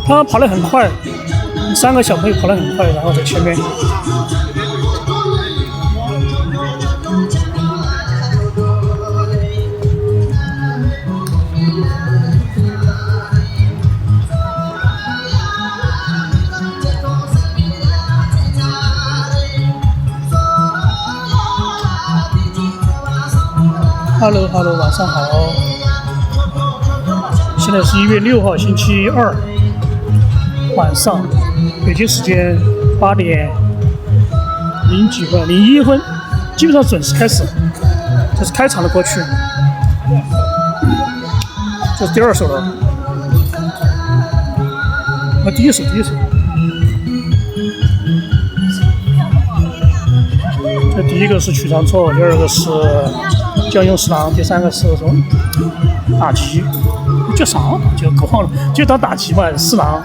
他跑得很快，3个小朋友跑得很快，然后在前面。Hello， 晚上好。现在是1月6号，星期二晚上，北京时间8点0几分，01分，基本上准时开始。这是开场的歌曲，这是第2首了。第一首。这第一个是曲长错，第2个是将用四郎，第3个是什么？打击，叫啥？就给忘了，就当打击吧。四郎，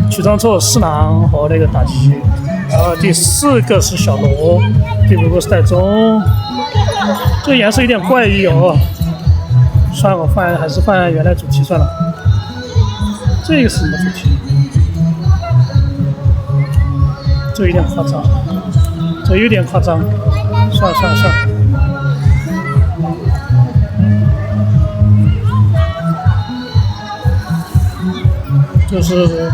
曲长错，四郎和那个打击。然后第4个是小罗，第5个是戴宗。这个颜色有点怪异哦。算了，还是换原来主题算了。这个是什么主题？这有点夸张，这有点夸张。算了。这是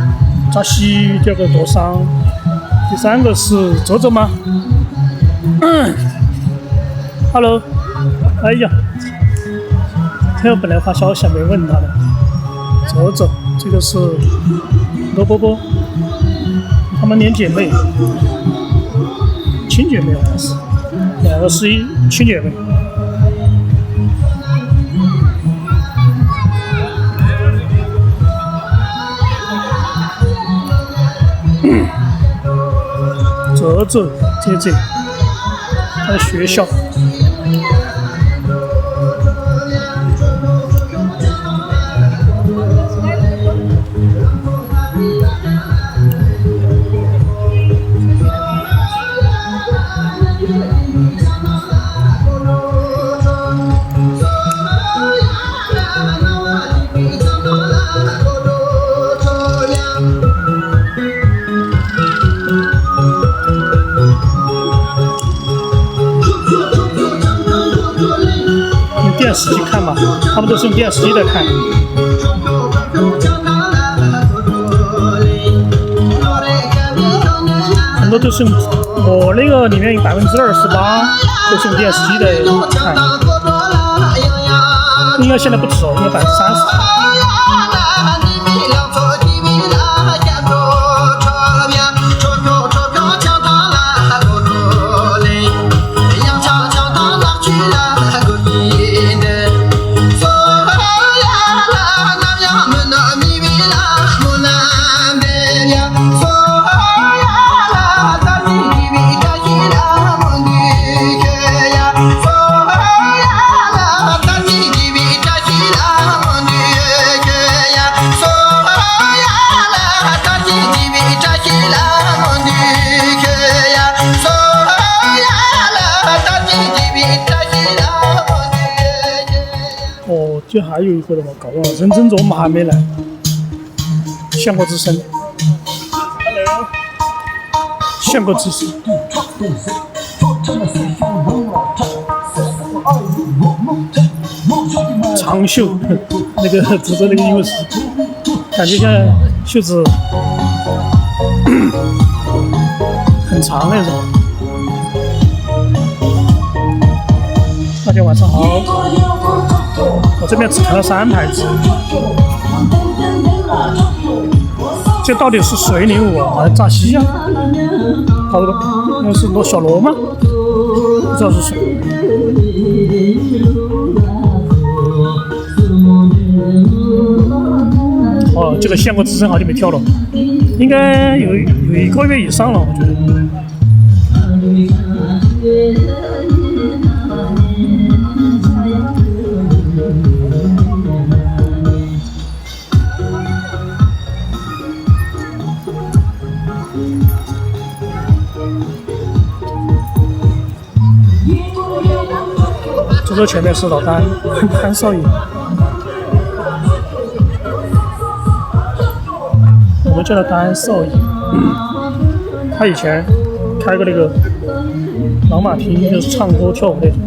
扎西，第2个夺伤，第3个是泽吗？Hello， 哎呀，他本来发消息没问他的。泽，这个是罗波波，他们连姐妹，亲姐妹好像是，2个是亲姐妹。泽，他的学校。电视机看嘛，他们都是用电视机在看。很多都是我那个里面有28%都是用电视机在看，应该现在不止哦，应该30%。就还有一个的我搞忘了，任正中嘛还没来，相国之声 ，Hello， 相国之声，长袖，那个指着那个英文是，感觉像袖子很长那种。大家晚上好。我这边只看到3台子，这到底是谁领舞啊？好像扎西呀，跑的那是小罗吗？不知道是谁。哦，这个相国之声好久没跳了，应该有1个月以上了，我觉得。这前面是老丹潘少爷，我们叫他丹少爷。他以前开过那个老马厅，就是唱歌跳舞那种。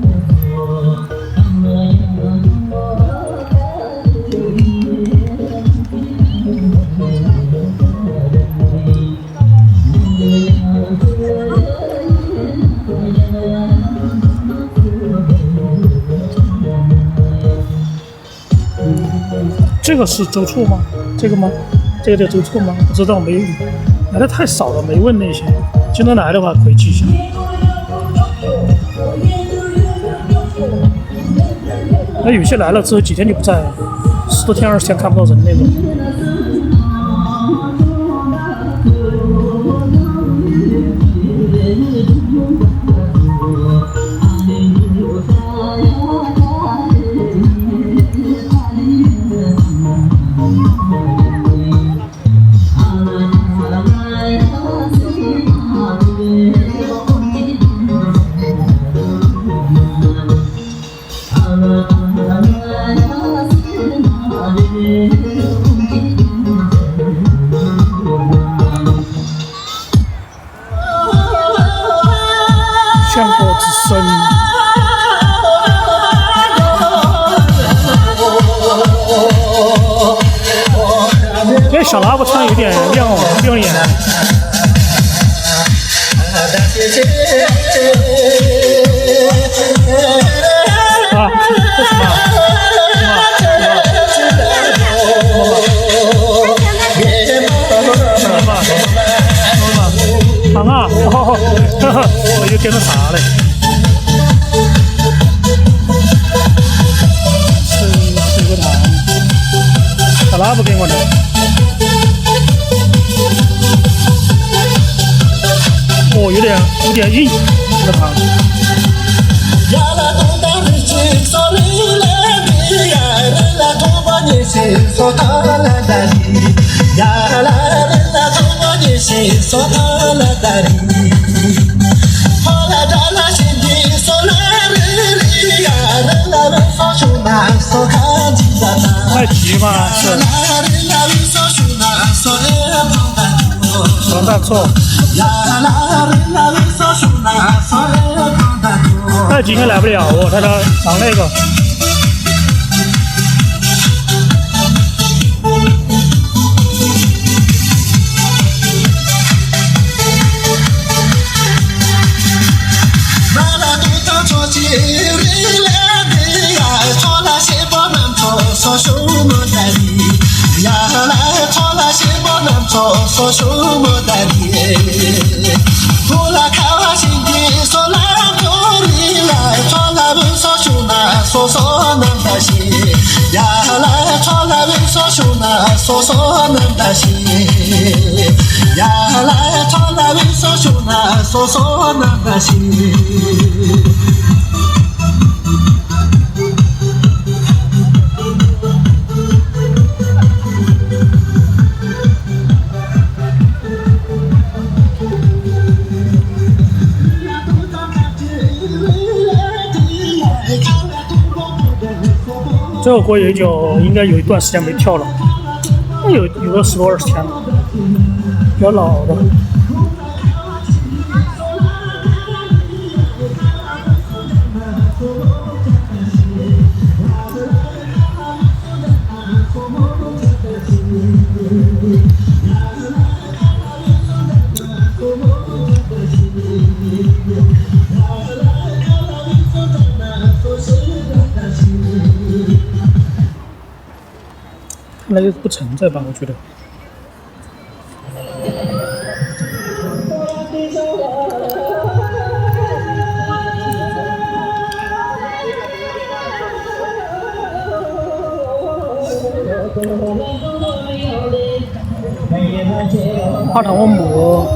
这个是周错吗？这个吗？这个叫周错吗？不知道，没来的太少了，没问那些。经常来的话可以记一下。那有些来了之后几天就不在，10多天20天看不到人那种。劝国之声，这小喇叭唱有点亮眼。啊，这什么？糖啊！我就跟着啥嘞？吃个糖，小喇叭给我的。哦，有点硬，这个糖。太急嘛，是。双大错。太急应该来不了，我看他唱那个。这首歌也就应该有一段时间没跳了，有个10多20天了，比较老的。那个不存在吧？我觉得。二糖温补，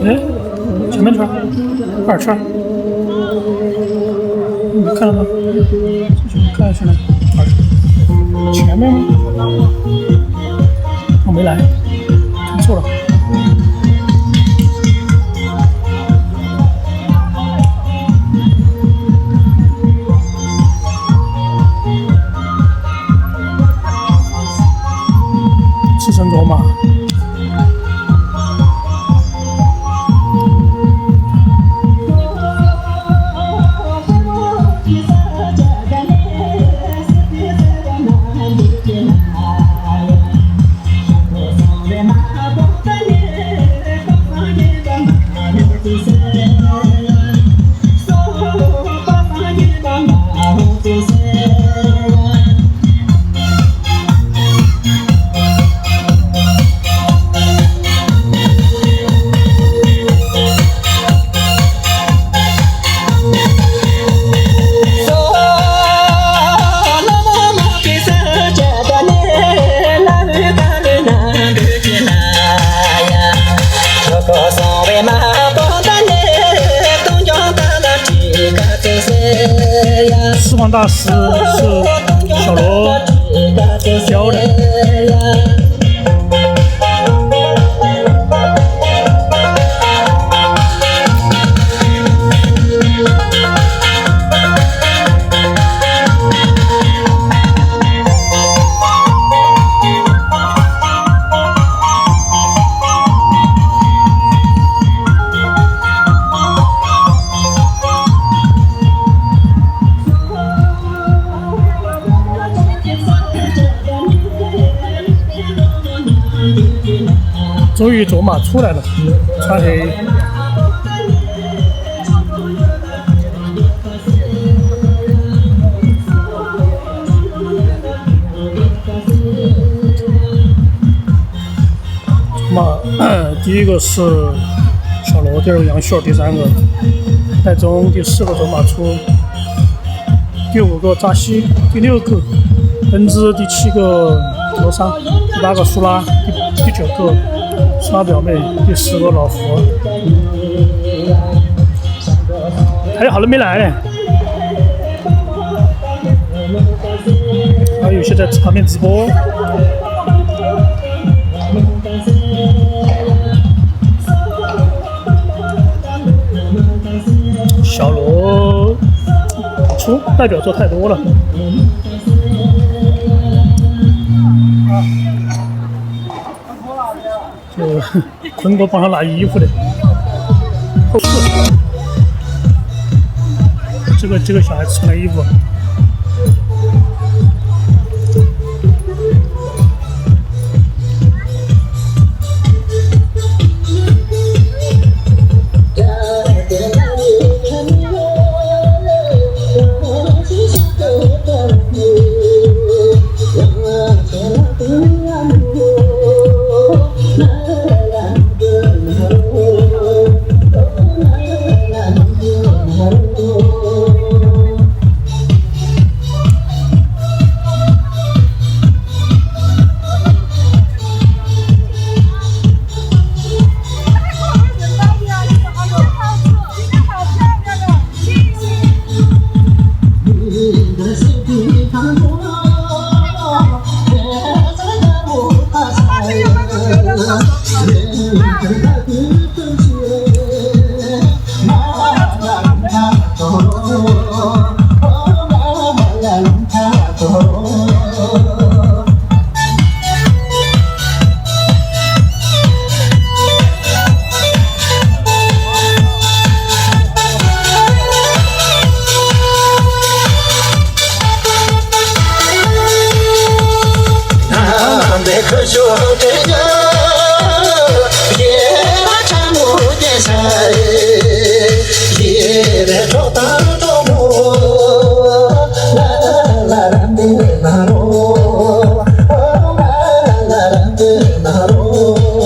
哎，前面圈，二圈，你看到吗？看一下呢，二圈。前面吗？我没来，看错了。实况大师是小罗教的。终于卓玛出来了，穿黑。第一个是小罗，第二个杨旭，第三个戴宗，第四个卓玛出，第五个扎西，第六个恩兹，第七个罗桑，第八个苏拉，第九个苏拉表妹，第10个老佛。还有好多没来呢，还有些在旁边直播。小罗出代表作太多了，就坤哥帮他拿衣服的。后四，这个小孩子穿的衣服。Oh